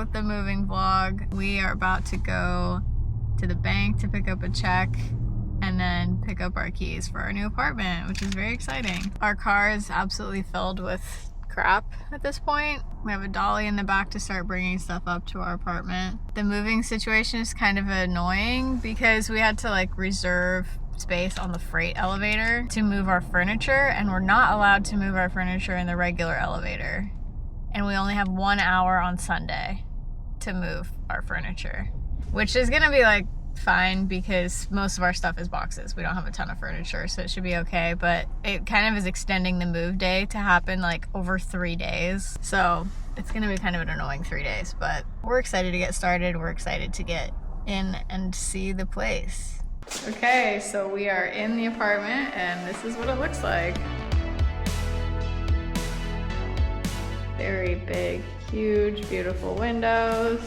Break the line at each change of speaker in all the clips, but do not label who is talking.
with the moving vlog. We are about to go to the bank to pick up a check and then pick up our keys for our new apartment, which is very exciting. Our car is absolutely filled with crap at this point. We have a dolly in the back to start bringing stuff up to our apartment. The moving situation is kind of annoying because we had to like reserve space on the freight elevator to move our furniture, and we're not allowed to move our furniture in the regular elevator. And we only have 1 hour on Sunday to move our furniture, which is gonna be like fine because most of our stuff is boxes. We don't have a ton of furniture, so it should be okay, but it kind of is extending the move day to happen like over 3 days. So it's gonna be kind of an annoying 3 days, but we're excited to get started. We're excited to get in and see the place. Okay, so we are in the apartment and this is what it looks like. Very big, huge, beautiful windows.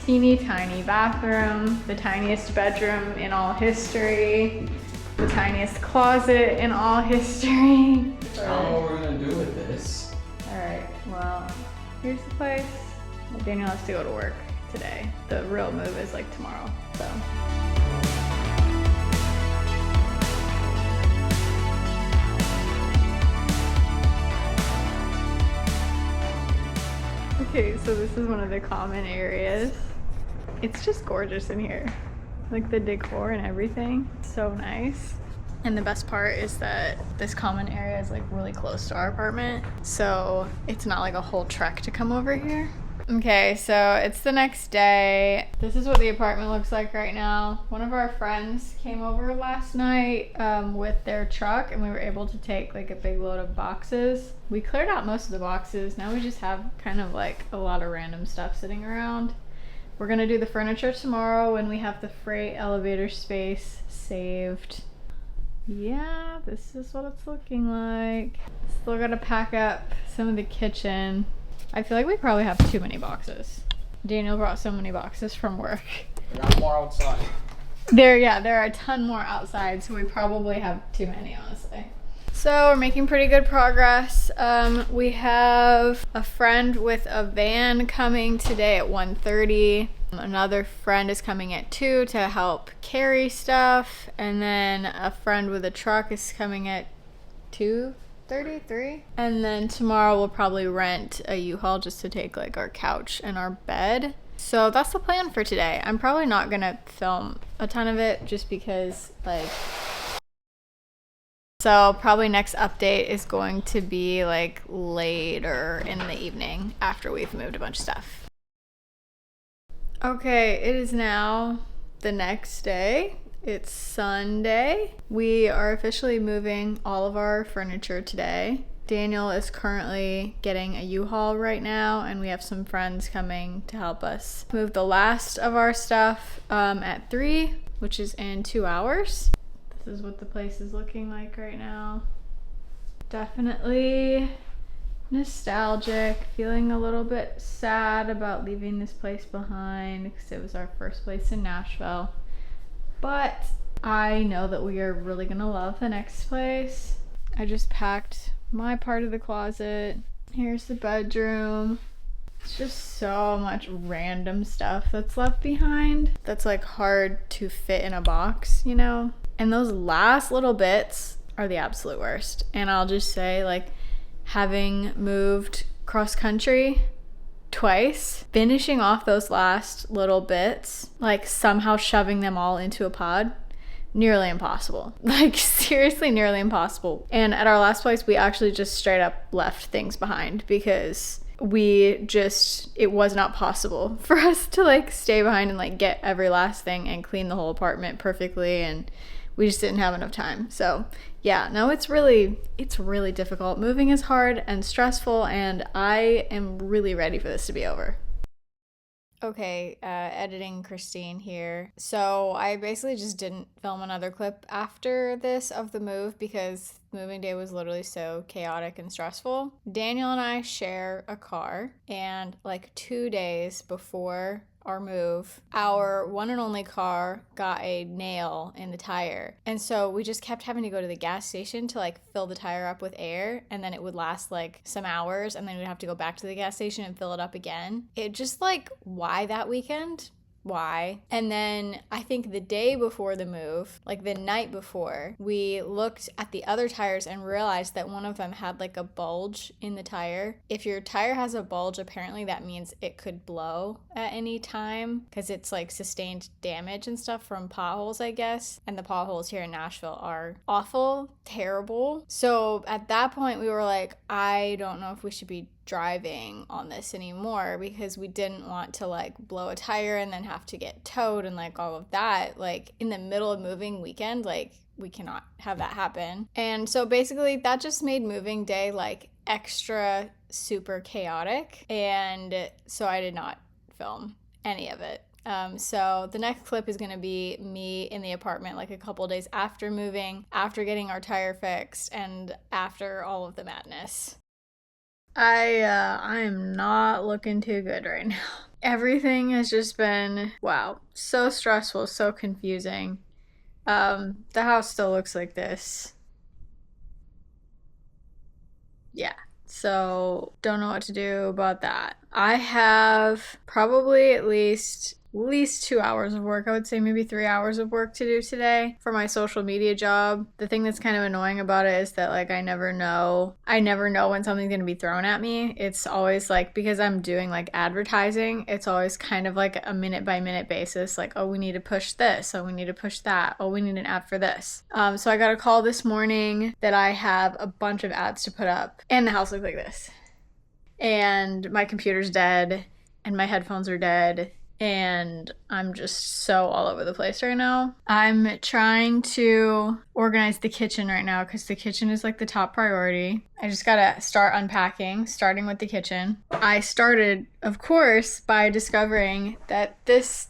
Teeny tiny bathroom, the tiniest bedroom in all history, the tiniest closet in all history.
I don't know what we're gonna do with this.
Alright, well, here's the place. Daniel has to go to work today. The real move is like tomorrow, so. Okay, so this is one of the common areas. It's just gorgeous in here. Like the decor and everything, so nice. And the best part is that this common area is like really close to our apartment, so it's not like a whole trek to come over here. Okay, so it's the next day. This is what the apartment looks like right now. One of our friends came over last night with their truck, and we were able to take like a big load of boxes. We cleared out most of the boxes. Now we just have kind of like a lot of random stuff sitting around. We're gonna do the furniture tomorrow when we have the freight elevator space saved. Yeah, this is what it's looking like. Still gotta pack up some of the kitchen. I feel like we probably have too many boxes. Daniel brought so many boxes from work.
I got more outside.
There are a ton more outside, so we probably have too many, honestly. So we're making pretty good progress. We have a friend with a van coming today at 1:30. Another friend is coming at 2 to help carry stuff. And then a friend with a truck is coming at 2:33. And then tomorrow we'll probably rent a U-Haul just to take like our couch and our bed. So that's the plan for today. I'm probably not gonna film a ton of it just because like, so probably next update is going to be like later in the evening after we've moved a bunch of stuff. Okay, it is now the next day. It's Sunday. We are officially moving all of our furniture today. Daniel is currently getting a U-Haul right now, and we have some friends coming to help us move the last of our stuff at 3, which is in 2 hours. This is what the place is looking like right now. Definitely nostalgic, feeling a little bit sad about leaving this place behind because it was our first place in Nashville. But I know that we are really gonna love the next place. I just packed my part of the closet. Here's the bedroom. It's just so much random stuff that's left behind that's like hard to fit in a box, you know? And those last little bits are the absolute worst. And I'll just say, like, having moved cross country twice, finishing off those last little bits, like somehow shoving them all into a pod, nearly impossible. Like seriously nearly impossible. And at our last place, we actually just straight up left things behind because it was not possible for us to like stay behind and like get every last thing and clean the whole apartment perfectly, and we just didn't have enough time. So yeah, no, it's really difficult. Moving is hard and stressful, and I am really ready for this to be over. Okay, editing Christine here. So I basically just didn't film another clip after this of the move because moving day was literally so chaotic and stressful. Daniel and I share a car, and like 2 days before our move, our one and only car got a nail in the tire. And so we just kept having to go to the gas station to like fill the tire up with air, and then it would last like some hours, and then we'd have to go back to the gas station and fill it up again. It just like, why that weekend? Why? And then I think the day before the move, like the night before, we looked at the other tires and realized that one of them had like a bulge in the tire. If your tire has a bulge, apparently that means it could blow at any time because it's like sustained damage and stuff from potholes, I guess. And the potholes here in Nashville are awful, terrible. So at that point we were like, I don't know if we should be driving on this anymore, because we didn't want to like blow a tire and then have to get towed and like all of that like in the middle of moving weekend. Like we cannot have that happen. And so basically that just made moving day like extra super chaotic, and so I did not film any of it. So the next clip is going to be me in the apartment like a couple days after moving, after getting our tire fixed, and after all of the madness. I am not looking too good right now. Everything has just been, wow, so stressful, so confusing. The house still looks like this. Yeah, so don't know what to do about that. I have probably at least 2 hours of work. I would say maybe 3 hours of work to do today for my social media job. The thing that's kind of annoying about it is that like I never know when something's going to be thrown at me. It's always like, because I'm doing like advertising, it's always kind of like a minute by minute basis, like, oh, we need to push this, oh, we need to push that, oh, we need an ad for this. So I got a call this morning that I have a bunch of ads to put up, and the house looks like this, and my computer's dead, and my headphones are dead, and I'm just so all over the place right now. I'm trying to organize the kitchen right now because the kitchen is like the top priority. I just gotta start unpacking, starting with the kitchen. I started, of course, by discovering that this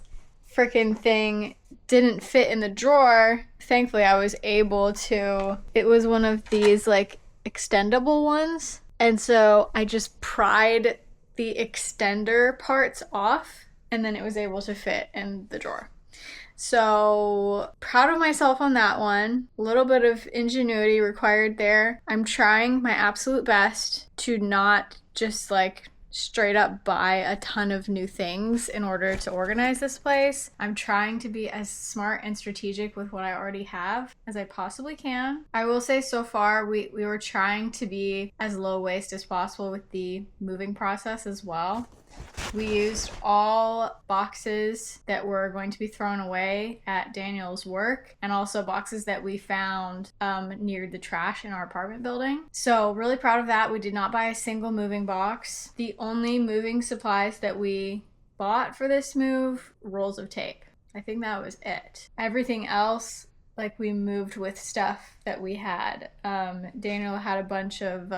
freaking thing didn't fit in the drawer. Thankfully, I was able to. It was one of these like extendable ones. And so I just pried the extender parts off, and then it was able to fit in the drawer. So proud of myself on that one. A little bit of ingenuity required there. I'm trying my absolute best to not just like straight up buy a ton of new things in order to organize this place. I'm trying to be as smart and strategic with what I already have as I possibly can. I will say so far we were trying to be as low waste as possible with the moving process as well. We used all boxes that were going to be thrown away at Daniel's work, and also boxes that we found near the trash in our apartment building. So really proud of that. We did not buy a single moving box. The only moving supplies that we bought for this move, rolls of tape. I think that was it. Everything else, like, we moved with stuff that we had. Daniel had a bunch of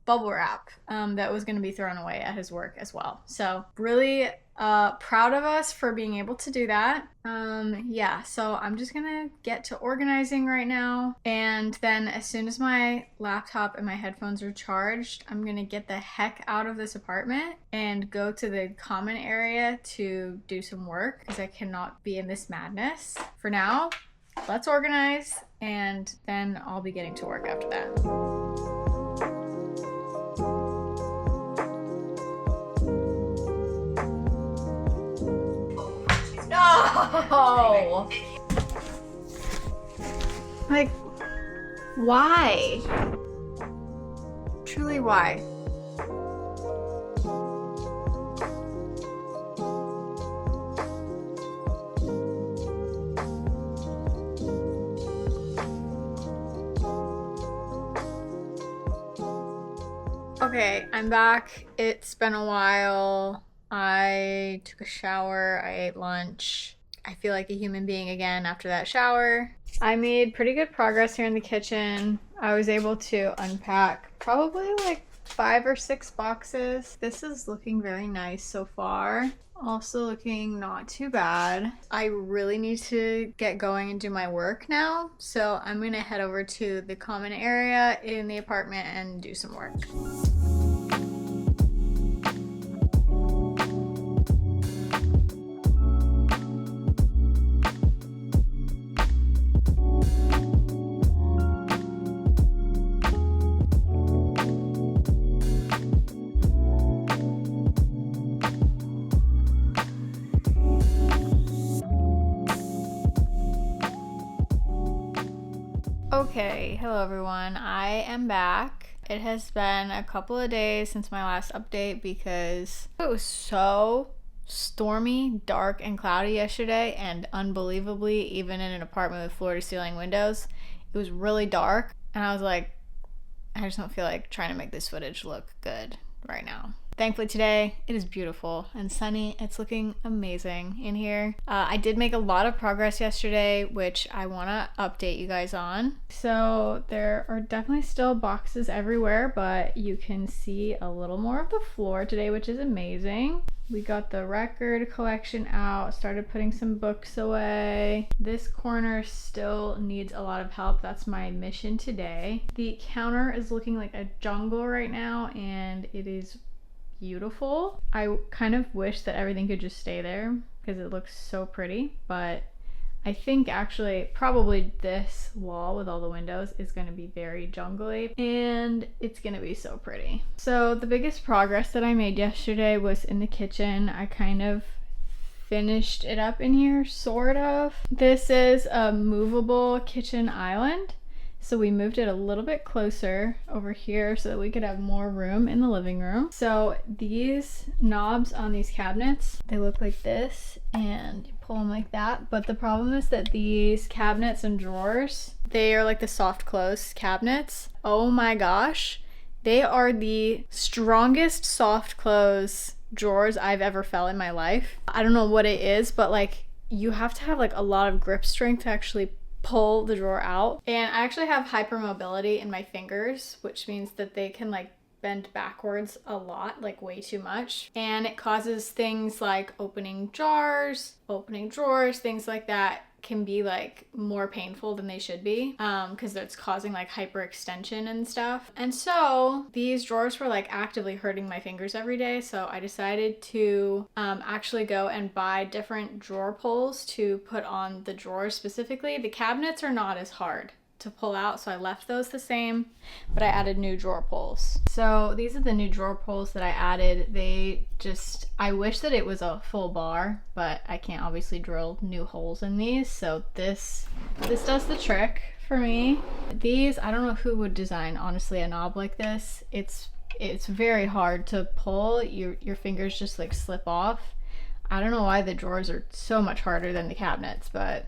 bubble wrap that was going to be thrown away at his work as well. So really proud of us for being able to do that. Yeah, so I'm just gonna get to organizing right now, and then as soon as my laptop and my headphones are charged, I'm gonna get the heck out of this apartment and go to the common area to do some work, because I cannot be in this madness. For now, let's organize, and then I'll be getting to work after that. No! Like, why? Truly, why? Okay, I'm back. It's been a while. I took a shower, I ate lunch. I feel like a human being again after that shower. I made pretty good progress here in the kitchen. I was able to unpack probably like 5 or 6 boxes. This is looking very nice so far. Also looking not too bad. I really need to get going and do my work now. So I'm gonna head over to the common area in the apartment and do some work. Okay, hello everyone. I am back. It has been a couple of days since my last update because it was so stormy, dark, and cloudy yesterday, and unbelievably, even in an apartment with floor-to-ceiling windows, it was really dark, and I was like, I just don't feel like trying to make this footage look good right now. Thankfully today, it is beautiful and sunny. It's looking amazing in here. I did make a lot of progress yesterday, which I want to update you guys on. So there are definitely still boxes everywhere, but you can see a little more of the floor today, which is amazing. We got the record collection out, started putting some books away. This corner still needs a lot of help. That's my mission today. The counter is looking like a jungle right now, and it is beautiful. I kind of wish that everything could just stay there because it looks so pretty, but I think actually probably this wall with all the windows is going to be very jungly, and it's going to be so pretty. So the biggest progress that I made yesterday was in the kitchen. I kind of finished it up in here, sort of. This is a movable kitchen island. So we moved it a little bit closer over here so that we could have more room in the living room. So these knobs on these cabinets, they look like this, and you pull them like that. But the problem is that these cabinets and drawers, they are like the soft close cabinets. Oh my gosh, they are the strongest soft close drawers I've ever felt in my life. I don't know what it is, but like you have to have like a lot of grip strength to actually pull the drawer out. And I actually have hypermobility in my fingers, which means that they can like bend backwards a lot, like way too much. And it causes things like opening jars, opening drawers, things like that can be like more painful than they should be because it's causing like hyperextension and stuff. And so these drawers were like actively hurting my fingers every day, so I decided to actually go and buy different drawer pulls to put on the drawers specifically. The cabinets are not as hard to pull out, so I left those the same, but I added new drawer pulls. So these are the new drawer pulls that I added. I wish that it was a full bar, but I can't obviously drill new holes in these, so this does the trick for me. These, I don't know who would design honestly a knob like this. It's very hard to pull. Your fingers just like slip off. I don't know why the drawers are so much harder than the cabinets, but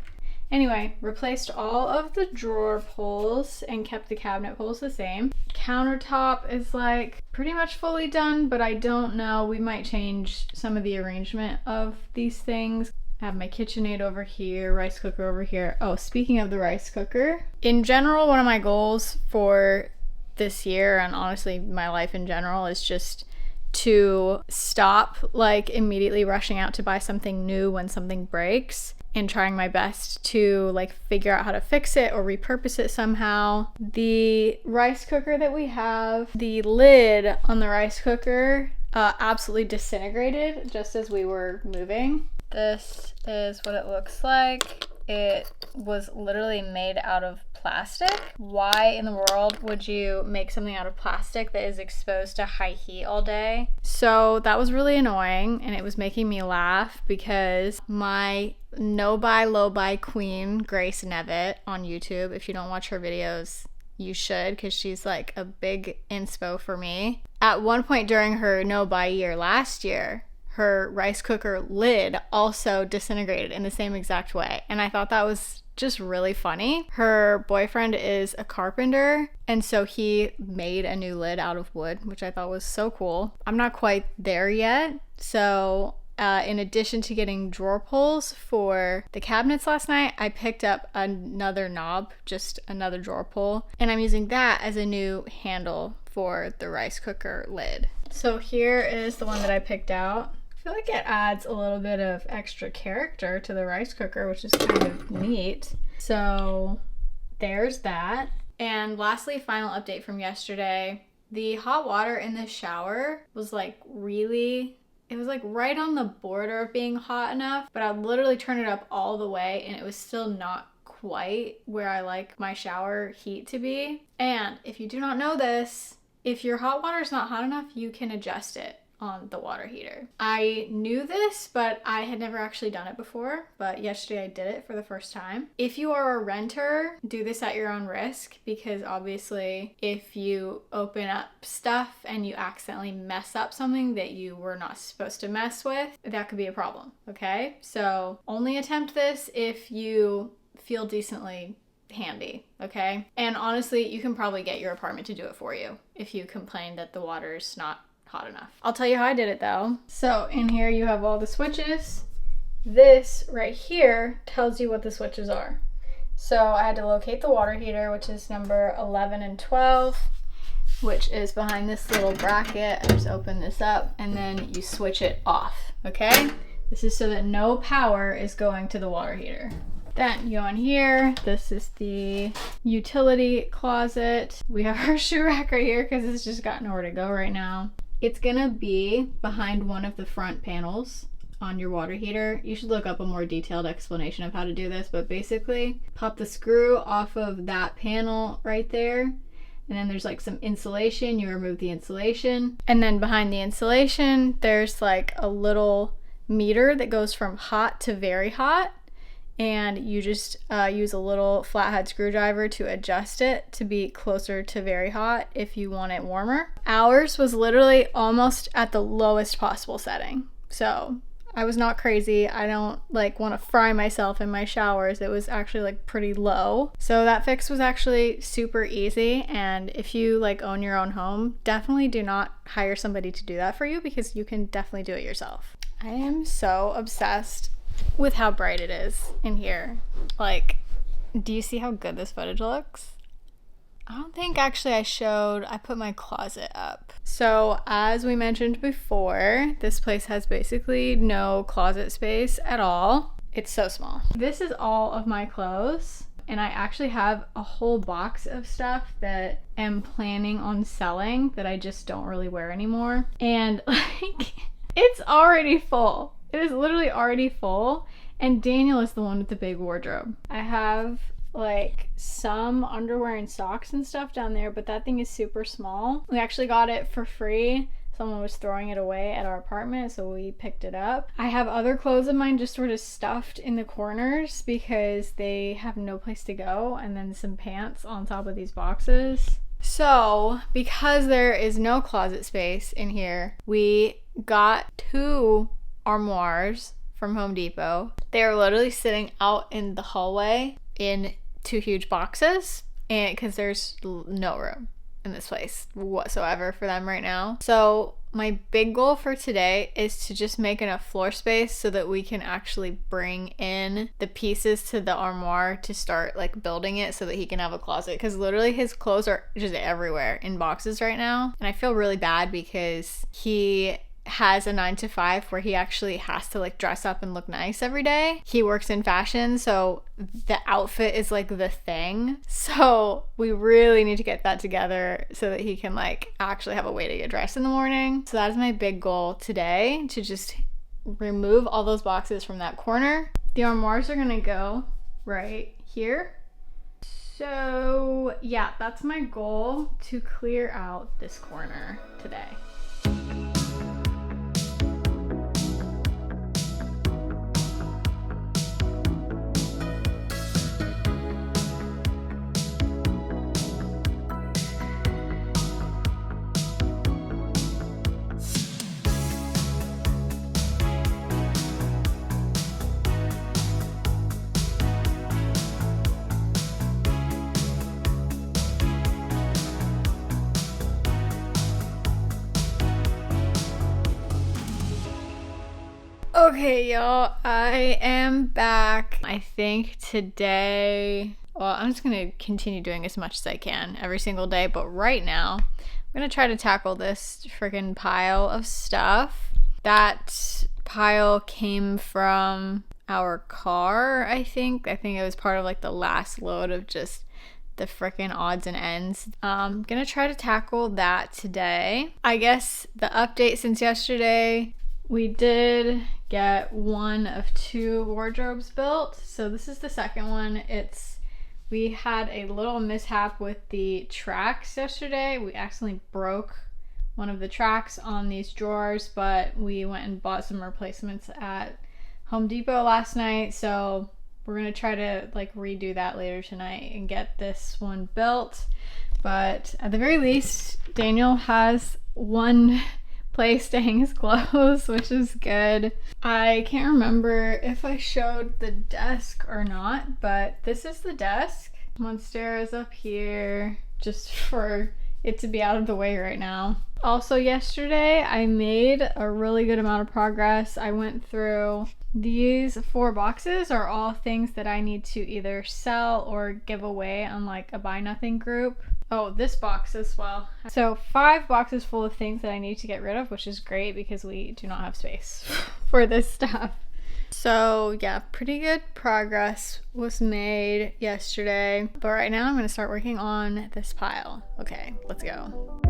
anyway, replaced all of the drawer pulls and kept the cabinet pulls the same. Countertop is like pretty much fully done, but I don't know. We might change some of the arrangement of these things. I have my KitchenAid over here, rice cooker over here. Oh, speaking of the rice cooker, in general, one of my goals for this year, and honestly my life in general, is just to stop like immediately rushing out to buy something new when something breaks, and trying my best to like figure out how to fix it or repurpose it somehow. The rice cooker that we have, the lid on the rice cooker absolutely disintegrated just as we were moving. This is what it looks like. It was literally made out of plastic. Why in the world would you make something out of plastic that is exposed to high heat all day? So that was really annoying, and it was making me laugh because my no-buy, low-buy queen, Grace Nevitt, on YouTube, if you don't watch her videos, you should, because she's like a big inspo for me. At one point during her no-buy year last year, her rice cooker lid also disintegrated in the same exact way, and I thought that was just really funny. Her boyfriend is a carpenter, and so he made a new lid out of wood, which I thought was so cool. I'm not quite there yet, so in addition to getting drawer pulls for the cabinets last night, I picked up another knob, just another drawer pull, and I'm using that as a new handle for the rice cooker lid. So here is the one that I picked out. I feel like it adds a little bit of extra character to the rice cooker, which is kind of neat. So there's that. And lastly, final update from yesterday. The hot water in the shower was like it was like right on the border of being hot enough, but I literally turned it up all the way and it was still not quite where I like my shower heat to be. And if you do not know this, if your hot water is not hot enough, you can adjust it. on the water heater. I knew this, but I had never actually done it before, but yesterday I did it for the first time. If you are a renter, do this at your own risk, because obviously if you open up stuff and you accidentally mess up something that you were not supposed to mess with, that could be a problem, okay? So only attempt this if you feel decently handy, okay? And honestly, you can probably get your apartment to do it for you if you complain that the water's not hot enough. I'll tell you how I did it though. So in here you have all the switches. This right here tells you what the switches are. So I had to locate the water heater, which is number 11 and 12, which is behind this little bracket. I just open this up and then you switch it off, okay? This is so that no power is going to the water heater. Then you go in here. This is the utility closet. We have our shoe rack right here because it's just got nowhere to go right now. It's gonna be behind one of the front panels on your water heater. You should look up a more detailed explanation of how to do this, but basically pop the screw off of that panel right there, and then there's like some insulation. You remove the insulation, and then behind the insulation there's like a little meter that goes from hot to very hot, and you just use a little flathead screwdriver to adjust it to be closer to very hot if you want it warmer. Ours was literally almost at the lowest possible setting, so I was not crazy. I don't like want to fry myself in my showers. It was actually like pretty low. So that fix was actually super easy, and if you like own your own home, definitely do not hire somebody to do that for you, because you can definitely do it yourself. I am so obsessed with how bright it is in here. Like, do you see how good this footage looks? I don't think actually I put my closet up. So as we mentioned before, this place has basically no closet space at all. It's so small. This is all of my clothes, and I actually have a whole box of stuff that I'm planning on selling that I just don't really wear anymore. And like, it's already full. It is literally already full, and Daniel is the one with the big wardrobe. I have like some underwear and socks and stuff down there, but that thing is super small. We actually got it for free. Someone was throwing it away at our apartment, so we picked it up. I have other clothes of mine just sort of stuffed in the corners because they have no place to go, and then some pants on top of these boxes. So because there is no closet space in here, we got 2 armoires from Home Depot. They are literally sitting out in the hallway in 2 huge boxes, and because there's no room in this place whatsoever for them right now. So my big goal for today is to just make enough floor space so that we can actually bring in the pieces to the armoire to start like building it so that he can have a closet, because literally his clothes are just everywhere in boxes right now, and I feel really bad because he has a 9-to-5 where he actually has to like dress up and look nice every day. He works in fashion, so the outfit is like the thing. So we really need to get that together so that he can like actually have a way to get dressed in the morning. So that is my big goal today, to just remove all those boxes from that corner. The armoires are gonna go right here. So yeah, that's my goal, to clear out this corner today. Okay, y'all, I am back. I think today, well, I'm just gonna continue doing as much as I can every single day, but right now, I'm gonna try to tackle this freaking pile of stuff. That pile came from our car, I think. I think it was part of like the last load of just the freaking odds and ends. I'm gonna try to tackle that today. I guess the update since yesterday, we did get 1 of 2 wardrobes built. So this is the second one. We had a little mishap with the tracks yesterday. We accidentally broke one of the tracks on these drawers, but we went and bought some replacements at Home Depot last night, so we're gonna try to like redo that later tonight and get this one built. But at the very least, Daniel has one place to hang his clothes, which is good. I can't remember if I showed the desk or not, but this is the desk. Monstera is up here just for it to be out of the way right now. Also yesterday, I made a really good amount of progress. I went through these 4 boxes are all things that I need to either sell or give away on like a buy nothing group. Oh, this box as well. So 5 boxes full of things that I need to get rid of, which is great because we do not have space for this stuff. So yeah, pretty good progress was made yesterday. But right now I'm gonna start working on this pile. Okay, let's go.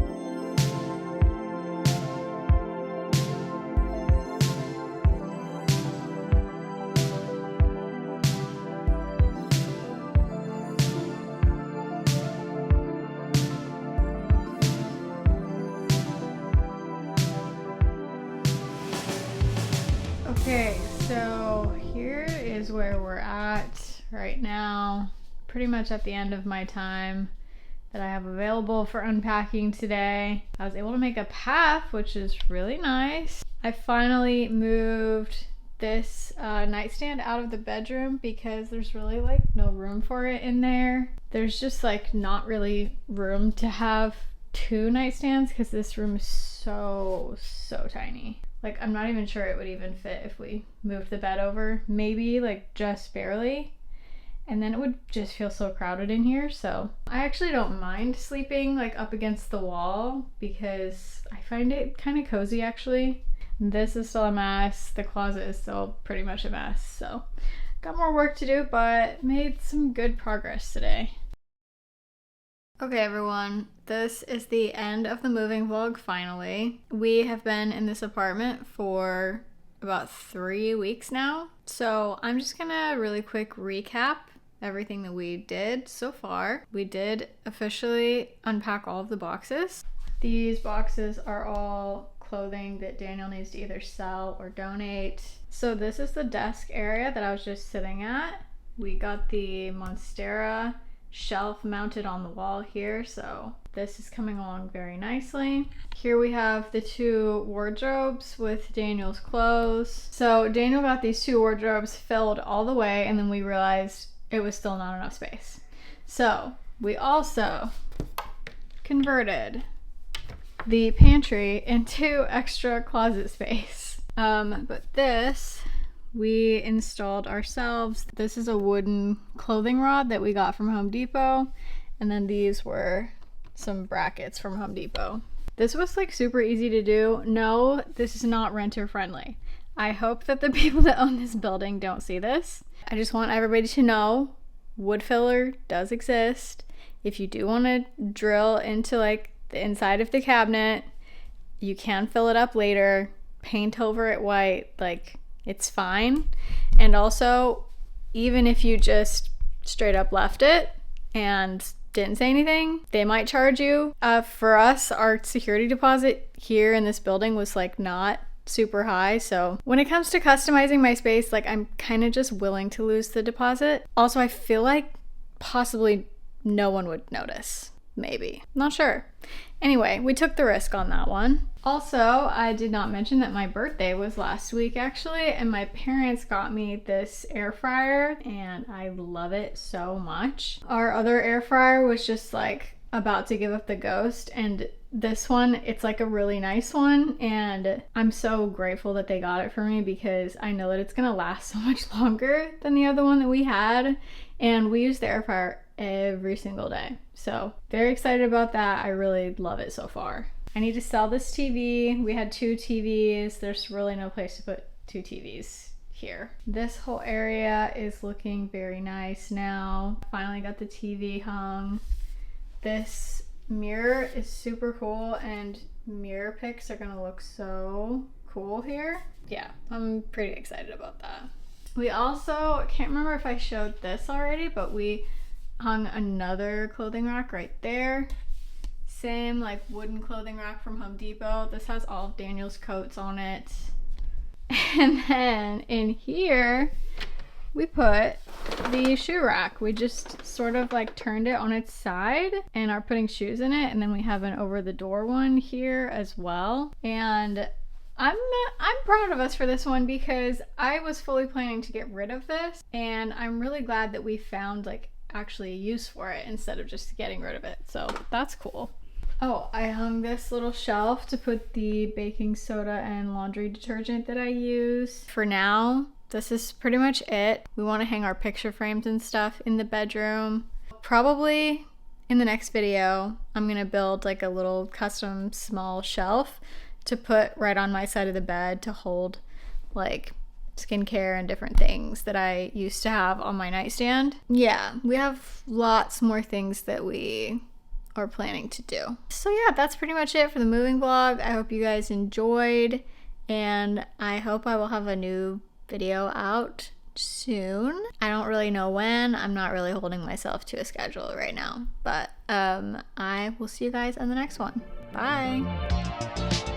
Okay, so here is where we're at right now. Pretty much at the end of my time that I have available for unpacking today. I was able to make a path, which is really nice. I finally moved this nightstand out of the bedroom because there's really like no room for it in there. There's just like not really room to have 2 nightstands because this room is so tiny. Like, I'm not even sure it would even fit if we moved the bed over. Maybe, like, just barely. And then it would just feel so crowded in here. So I actually don't mind sleeping, like, up against the wall because I find it kind of cozy, actually. This is still a mess. The closet is still pretty much a mess. So got more work to do, but made some good progress today. Okay everyone, this is the end of the moving vlog finally. We have been in this apartment for about 3 weeks now. So I'm just gonna really quick recap everything that we did so far. We did officially unpack all of the boxes. These boxes are all clothing that Daniel needs to either sell or donate. So this is the desk area that I was just sitting at. We got the Monstera shelf mounted on the wall here, so this is coming along very nicely. Here we have the 2 wardrobes with Daniel's clothes. So Daniel got these 2 wardrobes filled all the way, and then we realized it was still not enough space. So we also converted the pantry into extra closet space. But this we installed ourselves. This is a wooden clothing rod that we got from Home Depot, and then these were some brackets from Home Depot. This was like super easy to do. No, this is not renter friendly. I hope that the people that own this building don't see this. I just want everybody to know wood filler does exist. If you do want to drill into like the inside of the cabinet, you can fill it up later, paint over it white, like it's fine. And also, even if you just straight up left it and didn't say anything, they might charge you. For us, our security deposit here in this building was like not super high. So when it comes to customizing my space, like I'm kind of just willing to lose the deposit. Also, I feel like possibly no one would notice. Maybe. Not sure. Anyway, we took the risk on that one. Also, I did not mention that my birthday was last week actually, and my parents got me this air fryer and I love it so much. Our other air fryer was just like about to give up the ghost, and this one, it's like a really nice one, and I'm so grateful that they got it for me because I know that it's gonna last so much longer than the other one that we had, and we use the air fryer every single day. So very excited about that. I really love it so far. I need to sell this TV. We had 2 TVs. There's really no place to put 2 TVs here. This whole area is looking very nice now. Finally got the TV hung. This mirror is super cool, and mirror pics are gonna look so cool here. Yeah, I'm pretty excited about that. We also, can't remember if I showed this already, but we hung another clothing rack right there. Same like wooden clothing rack from Home Depot. This has all of Daniel's coats on it. And then in here, we put the shoe rack. We just sort of like turned it on its side and are putting shoes in it. And then we have an over the door one here as well. And I'm proud of us for this one because I was fully planning to get rid of this. And I'm really glad that we found like actually a use for it instead of just getting rid of it. So that's cool. Oh, I hung this little shelf to put the baking soda and laundry detergent that I use. For now, this is pretty much it. We want to hang our picture frames and stuff in the bedroom. Probably in the next video, I'm gonna build like a little custom small shelf to put right on my side of the bed to hold like skincare and different things that I used to have on my nightstand. Yeah, we have lots more things that we are planning to do. So yeah, that's pretty much it for the moving vlog. I hope you guys enjoyed, and I hope I will have a new video out soon. I don't really know when. I'm not really holding myself to a schedule right now, but I will see you guys in the next one. Bye.